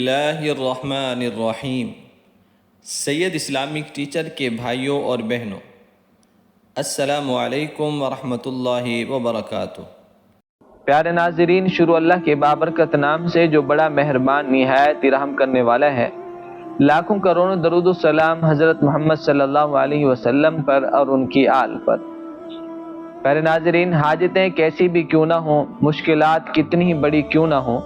اللہ الرحمن الرحیم۔ سید Islamic teacher کے بھائیوں اور بہنوں، السلام علیکم ورحمۃ اللہ وبرکاتہ۔ پیارے ناظرین، شروع اللہ کے بابرکت نام سے جو بڑا مہربان نہایت رحم کرنے والا ہے۔ لاکھوں کروڑوں درود و سلام حضرت محمد صلی اللہ علیہ وسلم پر اور ان کی آل پر۔ پیارے ناظرین، حاجتیں کیسی بھی کیوں نہ ہوں، مشکلات کتنی ہی بڑی کیوں نہ ہوں،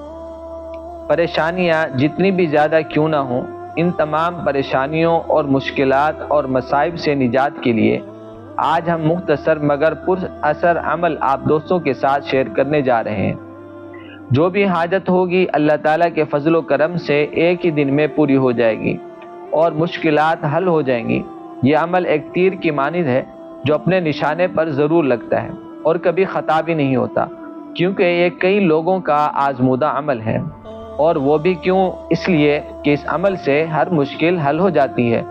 پریشانیاں جتنی بھی زیادہ کیوں نہ ہوں، ان تمام پریشانیوں اور مشکلات اور مصائب سے نجات کے لیے آج ہم مختصر مگر پر اثر عمل آپ دوستوں کے ساتھ شیئر کرنے جا رہے ہیں۔ جو بھی حاجت ہوگی اللہ تعالیٰ کے فضل و کرم سے ایک ہی دن میں پوری ہو جائے گی اور مشکلات حل ہو جائیں گی۔ یہ عمل ایک تیر کی مانند ہے جو اپنے نشانے پر ضرور لگتا ہے اور کبھی خطا بھی نہیں ہوتا، کیونکہ یہ کئی لوگوں کا آزمودہ عمل ہے، اور وہ بھی کیوں؟ اس لیے کہ اس عمل سے ہر مشکل حل ہو جاتی ہے۔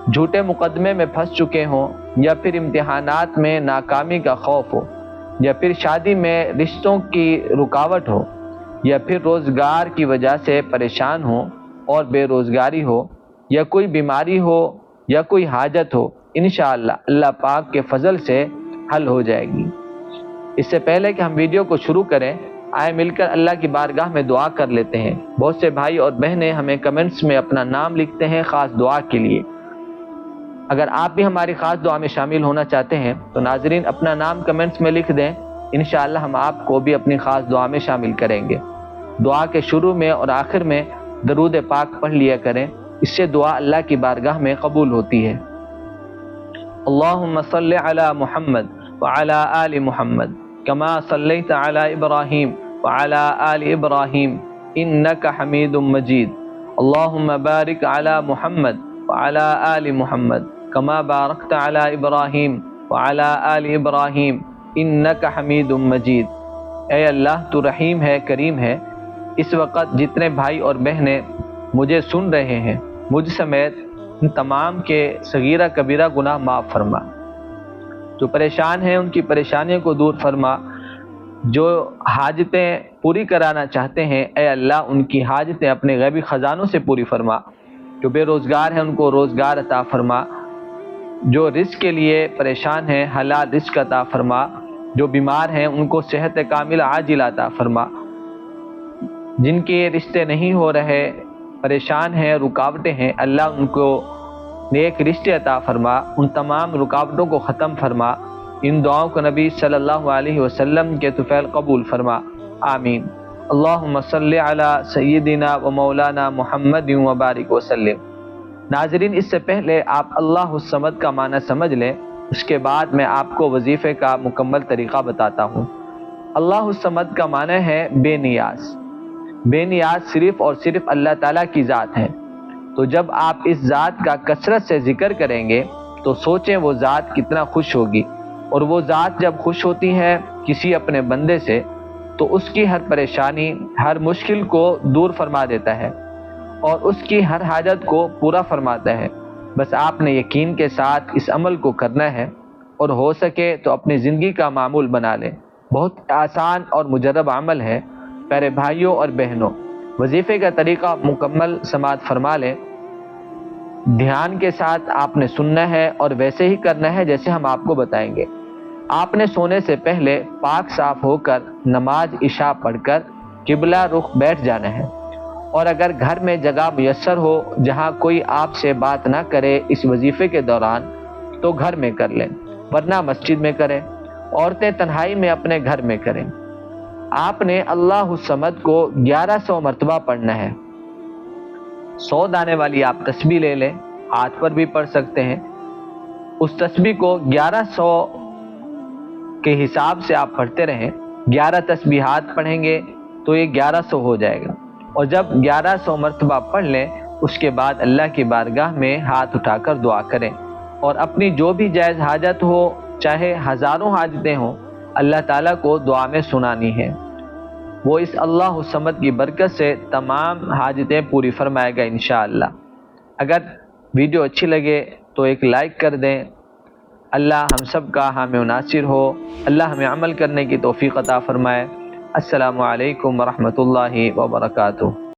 جھوٹے مقدمے میں پھنس چکے ہوں، یا پھر امتحانات میں ناکامی کا خوف ہو، یا پھر شادی میں رشتوں کی رکاوٹ ہو، یا پھر روزگار کی وجہ سے پریشان ہو اور بے روزگاری ہو، یا کوئی بیماری ہو، یا کوئی حاجت ہو، انشاءاللہ اللہ پاک کے فضل سے حل ہو جائے گی۔ اس سے پہلے کہ ہم ویڈیو کو شروع کریں، آئے مل کر اللہ کی بارگاہ میں دعا کر لیتے ہیں۔ بہت سے بھائی اور بہنیں ہمیں کمنٹس میں اپنا نام لکھتے ہیں خاص دعا کے لیے۔ اگر آپ بھی ہماری خاص دعا میں شامل ہونا چاہتے ہیں تو ناظرین اپنا نام کمنٹس میں لکھ دیں، انشاءاللہ ہم آپ کو بھی اپنی خاص دعا میں شامل کریں گے۔ دعا کے شروع میں اور آخر میں درود پاک پڑھ لیا کریں، اس سے دعا اللہ کی بارگاہ میں قبول ہوتی ہے۔ اللہم صلی علی محمد وعلی آل محمد کما صلیت علی ابراہیم وعلی آل ابراہیم انک حمید مجید۔ اللہم بارک علی محمد وعلی آل محمد کما بارکت علی ابراہیم وعلی آل ابراہیم انک حمید مجید۔ اے اللہ، تو رحیم ہے، کریم ہے۔ اس وقت جتنے بھائی اور بہنیں مجھے سن رہے ہیں، مجھ سمیت ان تمام کے صغیرہ کبیرہ گناہ معاف فرما۔ جو پریشان ہیں ان کی پریشانیوں کو دور فرما۔ جو حاجتیں پوری کرانا چاہتے ہیں، اے اللہ ان کی حاجتیں اپنے غیبی خزانوں سے پوری فرما۔ جو بے روزگار ہیں ان کو روزگار عطا فرما۔ جو رزق کے لیے پریشان ہیں، حلال رزق عطا فرما۔ جو بیمار ہیں ان کو صحت کاملہ عاجلہ عطا فرما۔ جن کے رشتے نہیں ہو رہے، پریشان ہیں، رکاوٹیں ہیں، اللہ ان کو نیک رشتے عطا فرما، ان تمام رکاوٹوں کو ختم فرما۔ ان دعاؤں کو نبی صلی اللہ علیہ وسلم کے طفیل قبول فرما، آمین۔ اللہم صلی علی سیدنا و مولانا محمد وبارک وسلم۔ ناظرین، اس سے پہلے آپ اللہ الصمد کا معنی سمجھ لیں، اس کے بعد میں آپ کو وظیفے کا مکمل طریقہ بتاتا ہوں۔ اللہ الصمد کا معنی ہے بے نیاز۔ بے نیاز صرف اور صرف اللہ تعالیٰ کی ذات ہے۔ تو جب آپ اس ذات کا کثرت سے ذکر کریں گے تو سوچیں وہ ذات کتنا خوش ہوگی، اور وہ ذات جب خوش ہوتی ہے کسی اپنے بندے سے تو اس کی ہر پریشانی، ہر مشکل کو دور فرما دیتا ہے اور اس کی ہر حاجت کو پورا فرماتا ہے۔ بس آپ نے یقین کے ساتھ اس عمل کو کرنا ہے، اور ہو سکے تو اپنی زندگی کا معمول بنا لیں۔ بہت آسان اور مجرب عمل ہے۔ پیارے بھائیوں اور بہنوں، وظیفے کا طریقہ مکمل سماعت فرما لیں۔ دھیان کے ساتھ آپ نے سننا ہے اور ویسے ہی کرنا ہے جیسے ہم آپ کو بتائیں گے۔ آپ نے سونے سے پہلے پاک صاف ہو کر نماز عشاء پڑھ کر قبلہ رخ بیٹھ جانا ہے، اور اگر گھر میں جگہ میسر ہو جہاں کوئی آپ سے بات نہ کرے اس وظیفے کے دوران تو گھر میں کر لیں، ورنہ مسجد میں کریں۔ عورتیں تنہائی میں اپنے گھر میں کریں۔ آپ نے اللہ الصمد کو 1100 مرتبہ پڑھنا ہے۔ 100 دانے والی آپ تسبیح لے لیں، ہاتھ پر بھی پڑھ سکتے ہیں۔ اس تسبیح کو 1100 کے حساب سے آپ پڑھتے رہیں۔ 11 تسبیحات پڑھیں گے تو یہ 1100 ہو جائے گا، اور جب 1100 مرتبہ پڑھ لیں اس کے بعد اللہ کی بارگاہ میں ہاتھ اٹھا کر دعا کریں، اور اپنی جو بھی جائز حاجت ہو، چاہے ہزاروں حاجتیں ہوں، اللہ تعالیٰ کو دعا میں سنانی ہے۔ وہ اس اللہ الصمد کی برکت سے تمام حاجتیں پوری فرمائے گا انشاءاللہ۔ اگر ویڈیو اچھی لگے تو ایک لائک کر دیں۔ اللہ ہم سب کا حامی و ناصر ہو۔ اللہ ہمیں عمل کرنے کی توفیق عطا فرمائے۔ السلام علیکم ورحمۃ اللہ وبرکاتہ۔